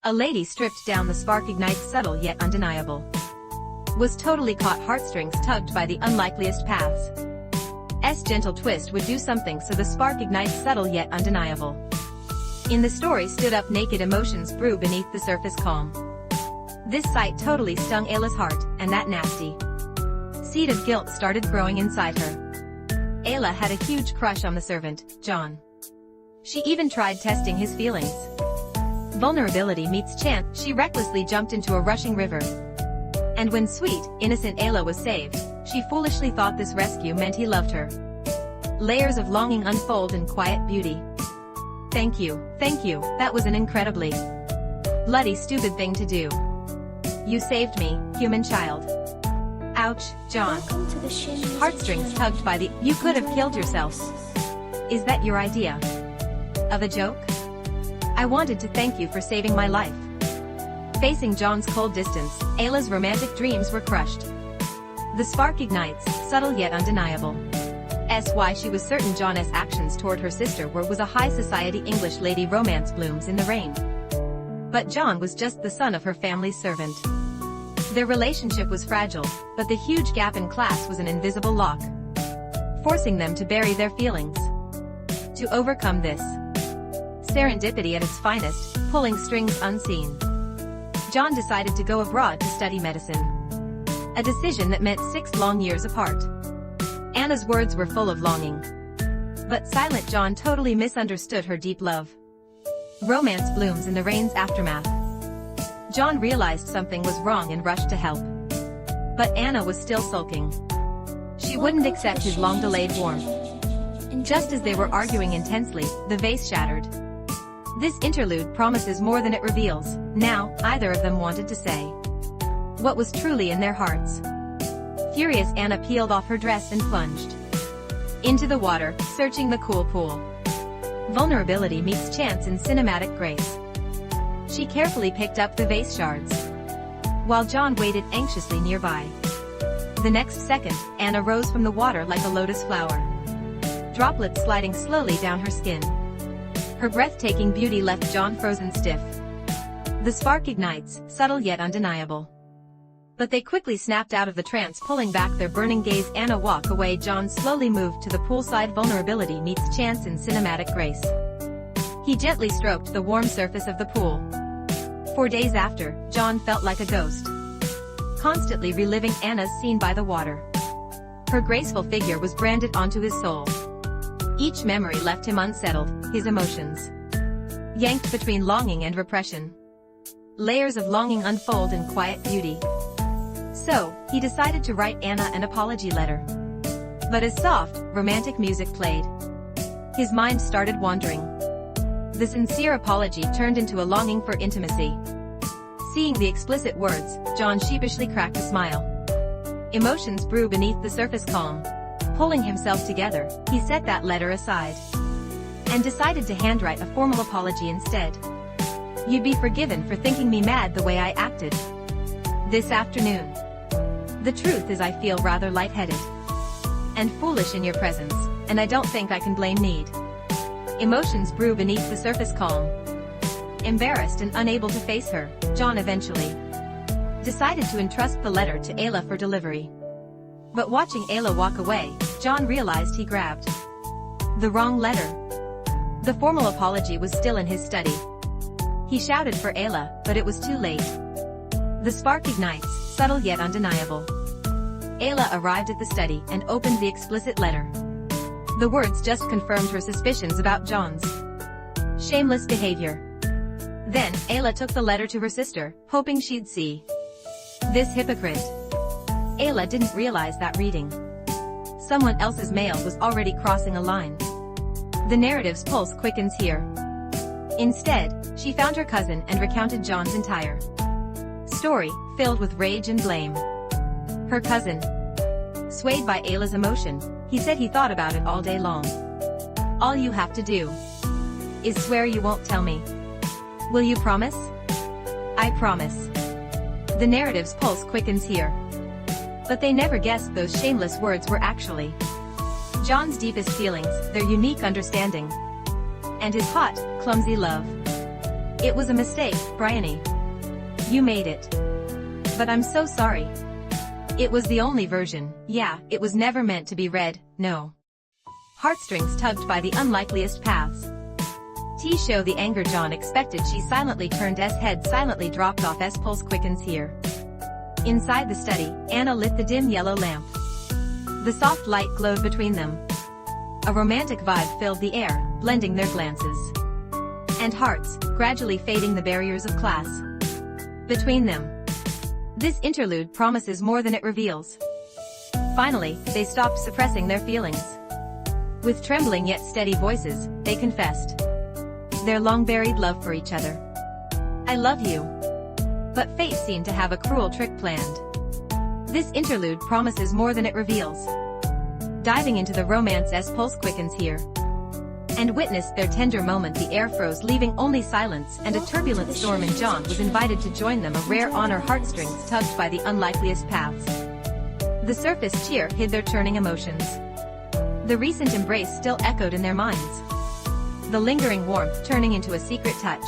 A lady stripped down, the spark ignites, subtle yet undeniable. Was totally caught, heartstrings tugged by the unlikeliest paths. Gentle twist would do something, so the spark ignites, subtle yet undeniable. In the story stood up naked, emotions brew beneath the surface calm. This sight totally stung Ayla's heart, and that nasty seed of guilt started growing inside her. Ayla had a huge crush on the servant, John. She even tried testing his feelings. Vulnerability meets chance, she recklessly jumped into a rushing river. And when sweet, innocent Ayla was saved, she foolishly thought this rescue meant he loved her. Layers of longing unfold in quiet beauty. Thank you, that was an incredibly bloody, stupid thing to do. You saved me, human child. Ouch, John. Heartstrings tugged by the, you could have killed yourself. Is that your idea of a joke? I wanted to thank you for saving my life. Facing John's cold distance, Ayla's romantic dreams were crushed. The spark ignites, subtle yet undeniable. Why she was certain John's actions toward her sister was a high society English lady romance blooms in the rain. But John was just the son of her family's servant. Their relationship was fragile, but the huge gap in class was an invisible lock, forcing them to bury their feelings. To overcome this serendipity at its finest, pulling strings unseen, John decided to go abroad to study medicine. A decision that meant 6 long years apart. Anna's words were full of longing. But silent John totally misunderstood her deep love. Romance blooms in the rain's aftermath. John realized something was wrong and rushed to help. But Anna was still sulking. She wouldn't accept his long-delayed warmth. Just as they were arguing intensely, the vase shattered. This interlude promises more than it reveals. Now, either of them wanted to say what was truly in their hearts. Furious, Anna peeled off her dress and plunged into the water, searching the cool pool. Vulnerability meets chance in cinematic grace. She carefully picked up the vase shards, while John waited anxiously nearby. The next second, Anna rose from the water like a lotus flower, droplets sliding slowly down her skin. Her breathtaking beauty left John frozen stiff. The spark ignites, subtle yet undeniable. But they quickly snapped out of the trance, pulling back their burning gaze. Anna walk away. John slowly moved to the poolside. Vulnerability meets chance in cinematic grace. He gently stroked the warm surface of the pool. For days after, John felt like a ghost, constantly reliving Anna's scene by the water. Her graceful figure was branded onto his soul. Each memory left him unsettled, his emotions yanked between longing and repression. Layers of longing unfold in quiet beauty. So, he decided to write Anna an apology letter. But as soft, romantic music played, his mind started wandering. The sincere apology turned into a longing for intimacy. Seeing the explicit words, John sheepishly cracked a smile. Emotions brew beneath the surface calm. Pulling himself together, he set that letter aside and decided to handwrite a formal apology instead. You'd be forgiven for thinking me mad the way I acted this afternoon. The truth is, I feel rather lightheaded and foolish in your presence, and I don't think I can blame need. Emotions brew beneath the surface calm. Embarrassed and unable to face her, John eventually decided to entrust the letter to Ayla for delivery. But watching Ayla walk away, John realized he grabbed the wrong letter. The formal apology was still in his study. He shouted for Ayla, but it was too late. The spark ignites, subtle yet undeniable. Ayla arrived at the study and opened the explicit letter. The words just confirmed her suspicions about John's shameless behavior. Then, Ayla took the letter to her sister, hoping she'd see this hypocrite. Ayla didn't realize that reading someone else's mail was already crossing a line. The narrative's pulse quickens here. Instead, she found her cousin and recounted John's entire story, filled with rage and blame. Her cousin, swayed by Ayla's emotion, he said he thought about it all day long. All you have to do is swear you won't tell me. Will you promise? I promise. The narrative's pulse quickens here. But they never guessed those shameless words were actually John's deepest feelings, their unique understanding, and his hot, clumsy love. It was a mistake, Bryony. You made it. But I'm so sorry. It was the only version, yeah, it was never meant to be read, no. Heartstrings tugged by the unlikeliest paths. To show the anger John expected, she silently turned S head, silently dropped off. S pulse quickens here. Inside the study, Anna lit the dim yellow lamp. The soft light glowed between them. A romantic vibe filled the air, blending their glances and hearts, gradually fading the barriers of class between them. This interlude promises more than it reveals. Finally, they stopped suppressing their feelings. With trembling yet steady voices, they confessed their long-buried love for each other. I love you. But fate seemed to have a cruel trick planned. This interlude promises more than it reveals. Diving into the romance, S pulse quickens here. And witnessed their tender moment. The air froze, leaving only silence and a turbulent storm, and John was invited to join them, a rare honor. Heartstrings tugged by the unlikeliest paths. The surface cheer hid their churning emotions. The recent embrace still echoed in their minds. The lingering warmth turning into a secret touch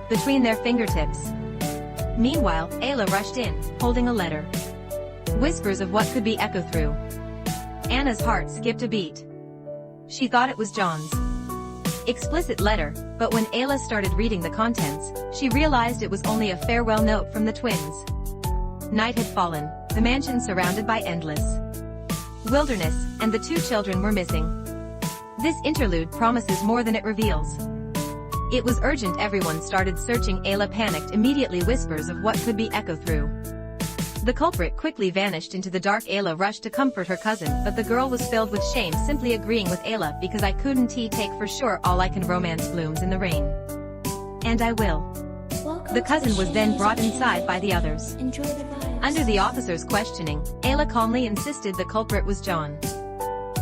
between their fingertips. Meanwhile, Ayla rushed in, holding a letter. Whispers of what could be echoed through. Anna's heart skipped a beat. She thought it was John's explicit letter, but when Ayla started reading the contents, she realized it was only a farewell note from the twins. Night had fallen, the mansion surrounded by endless wilderness, and the two children were missing. This interlude promises more than it reveals. It was urgent. Everyone started searching. Ayla panicked immediately. Whispers of what could be echoed through. The culprit quickly vanished into the dark. Ayla rushed to comfort her cousin, but the girl was filled with shame, simply agreeing with Ayla, because I couldn't take for sure all I can. Romance blooms in the rain. And I will. The cousin was then brought inside by the others. Under the officer's questioning, Ayla calmly insisted the culprit was John.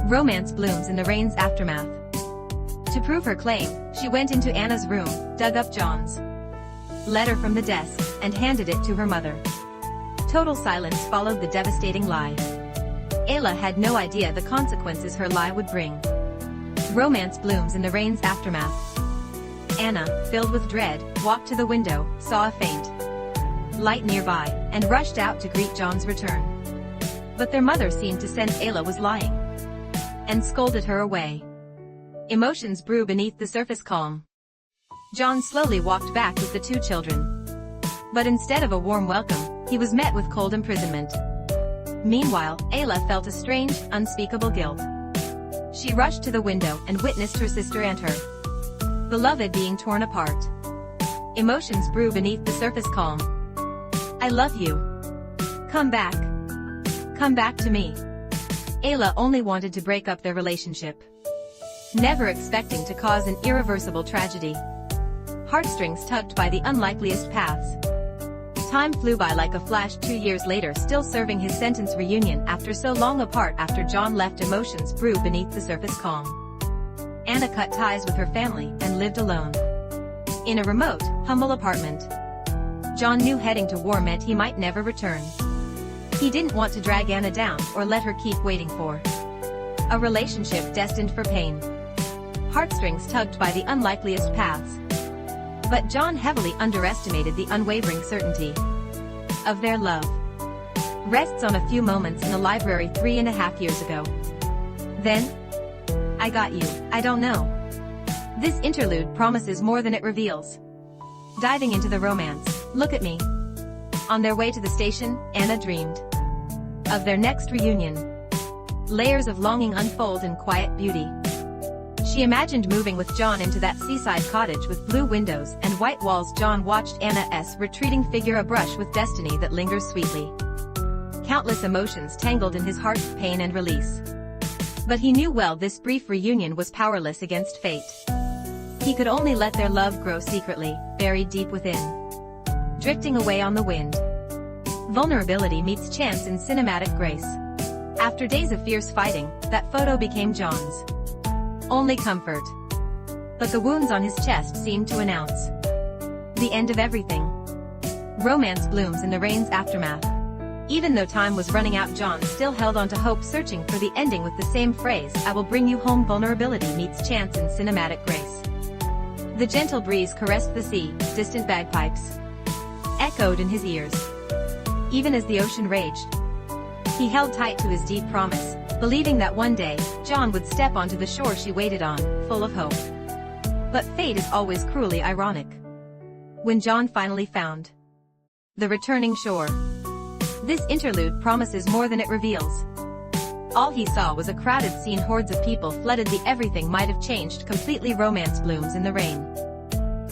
Romance blooms in the rain's aftermath. To prove her claim, she went into Anna's room, dug up John's letter from the desk, and handed it to her mother. Total silence followed the devastating lie. Ayla had no idea the consequences her lie would bring. Romance blooms in the rain's aftermath. Anna, filled with dread, walked to the window, saw a faint light nearby, and rushed out to greet John's return. But their mother seemed to sense Ayla was lying and scolded her away. Emotions brew beneath the surface calm. John slowly walked back with the two children. But instead of a warm welcome, he was met with cold imprisonment. Meanwhile, Ayla felt a strange, unspeakable guilt. She rushed to the window and witnessed her sister and her beloved being torn apart. Emotions brew beneath the surface calm. I love you. Come back. Come back to me. Ayla only wanted to break up their relationship, never expecting to cause an irreversible tragedy. Heartstrings tugged by the unlikeliest paths. Time flew by like a flash. 2 years later, still serving his sentence. Reunion after so long apart. After John left, emotions brew beneath the surface calm. Anna cut ties with her family and lived alone in a remote, humble apartment. John knew heading to war meant he might never return. He didn't want to drag Anna down or let her keep waiting for a relationship destined for pain. Heartstrings tugged by the unlikeliest paths. But John heavily underestimated the unwavering certainty of their love. Rests on a few moments in a library 3.5 years ago. Then, I got you, I don't know. This interlude promises more than it reveals. Diving into the romance, look at me. On their way to the station, Anna dreamed of their next reunion. Layers of longing unfold in quiet beauty. She imagined moving with John into that seaside cottage with blue windows and white walls. John watched Anna's retreating figure, a brush with destiny that lingers sweetly. Countless emotions tangled in his heart, pain and release. But he knew well this brief reunion was powerless against fate. He could only let their love grow secretly, buried deep within, drifting away on the wind. Vulnerability meets chance in cinematic grace. After days of fierce fighting, that photo became John's only comfort. But the wounds on his chest seemed to announce the end of everything. Romance blooms in the rain's aftermath. Even though time was running out, John still held on to hope, searching for the ending with the same phrase, I will bring you home. Vulnerability meets chance in cinematic grace. The gentle breeze caressed the sea, distant bagpipes echoed in his ears. Even as the ocean raged, he held tight to his deep promise, believing that one day, John would step onto the shore she waited on, full of hope. But fate is always cruelly ironic. When John finally found the returning shore, this interlude promises more than it reveals. All he saw was a crowded scene, hordes of people flooded the everything might have changed completely romance blooms in the rain.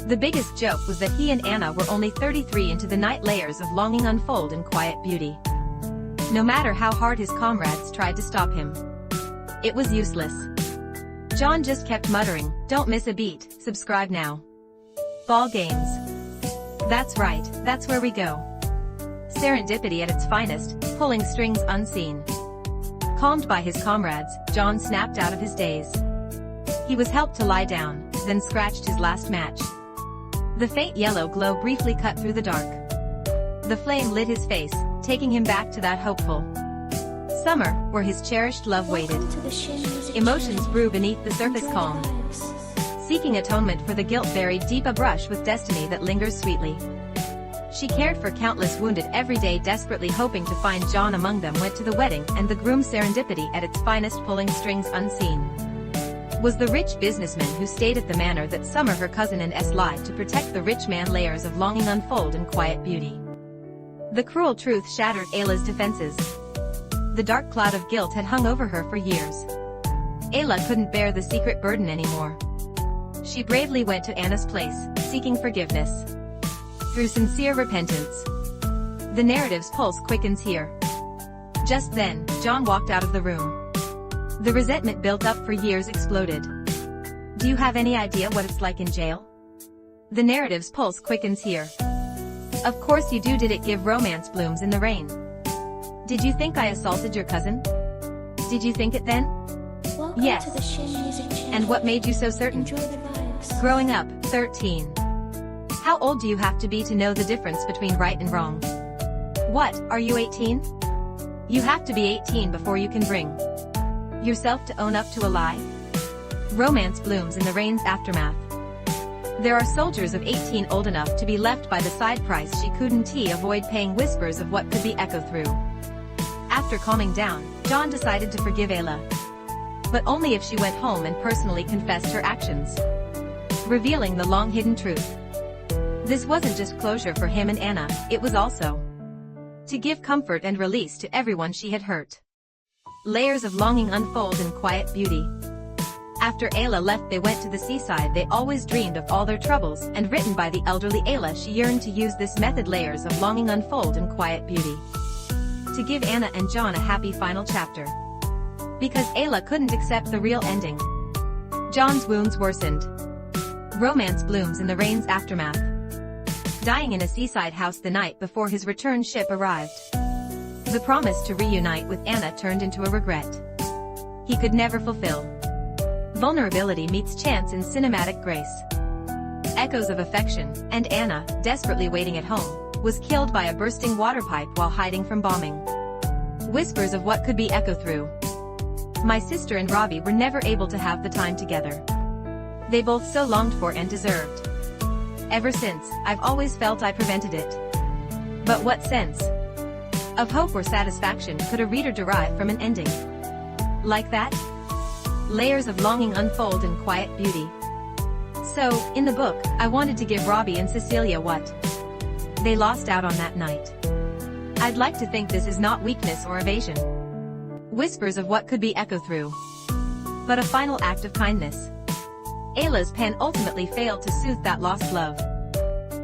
The biggest joke was that he and Anna were only 33 into the night, layers of longing unfold in quiet beauty. No matter how hard his comrades tried to stop him, it was useless. John just kept muttering, "Don't miss a beat, subscribe now." Ball games. That's right, that's where we go. Serendipity at its finest, pulling strings unseen. Calmed by his comrades, John snapped out of his daze. He was helped to lie down, then scratched his last match. The faint yellow glow briefly cut through the dark. The flame lit his face, taking him back to that hopeful summer, where his cherished love waited. Emotions brew beneath the surface calm, seeking atonement for the guilt buried deep, a brush with destiny that lingers sweetly. She cared for countless wounded every day, desperately hoping to find John among them. Went to the wedding and the groom, serendipity at its finest, pulling strings unseen. Was the rich businessman who stayed at the manor that summer, her cousin and lied to protect the rich man. Layers of longing unfold in quiet beauty. The cruel truth shattered Ayla's defenses. The dark cloud of guilt had hung over her for years. Ayla couldn't bear the secret burden anymore. She bravely went to Anna's place, seeking forgiveness through sincere repentance. The narrative's pulse quickens here. Just then, John walked out of the room. The resentment built up for years exploded. Do you have any idea what it's like in jail? The narrative's pulse quickens here. Of course you do. Did it give romance blooms in the rain? Did you think I assaulted your cousin? Did you think it then? Welcome yes. To the Shin Music Channel. And what made you so certain? Enjoy the vibes. Growing up, 13. How old do you have to be to know the difference between right and wrong? What, are you 18? You have to be 18 before you can bring yourself to own up to a lie. Romance blooms in the rain's aftermath. There are soldiers of 18 old enough to be left by the side price she couldn't avoid paying. Whispers of what could be echo through. After calming down, John decided to forgive Ayla. But only if she went home and personally confessed her actions, revealing the long-hidden truth. This wasn't just closure for him and Anna, it was also to give comfort and release to everyone she had hurt. Layers of longing unfold in quiet beauty. After Ayla left, they went to the seaside they always dreamed of, all their troubles, and written by the elderly Ayla. She yearned to use this method. Layers of longing unfold in quiet beauty, to give Anna and John a happy final chapter. Because Ayla couldn't accept the real ending. John's wounds worsened. Romance blooms in the rain's aftermath. Dying in a seaside house the night before his return ship arrived. The promise to reunite with Anna turned into a regret he could never fulfill. Vulnerability meets chance in cinematic grace. Echoes of affection, and Anna, desperately waiting at home, was killed by a bursting water pipe while hiding from bombing. Whispers of what could be echo through. My sister and Robbie were never able to have the time together they both so longed for and deserved. Ever since, I've always felt I prevented it. But what sense of hope or satisfaction could a reader derive from an ending like that? Layers of longing unfold in quiet beauty. So, in the book, I wanted to give Robbie and Cecilia what they lost out on that night. I'd like to think this is not weakness or evasion. Whispers of what could be echo through, but a final act of kindness. Ayla's pen ultimately failed to soothe that lost love,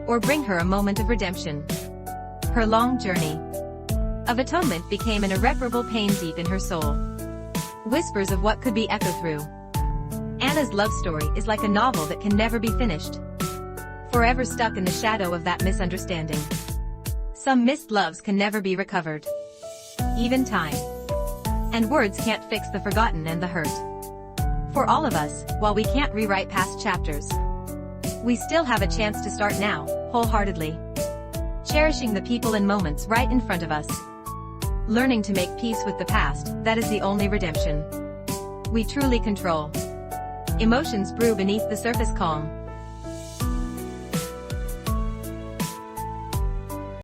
or bring her a moment of redemption. Her long journey of atonement became an irreparable pain deep in her soul. Whispers of what could be echo through. Anna's love story is like a novel that can never be finished, forever stuck in the shadow of that misunderstanding. Some missed loves can never be recovered. Even time and words can't fix the forgotten and the hurt. For all of us, while we can't rewrite past chapters, we still have a chance to start now, wholeheartedly. Cherishing the people and moments right in front of us. Learning to make peace with the past, that is the only redemption we truly control. Emotions brew beneath the surface calm.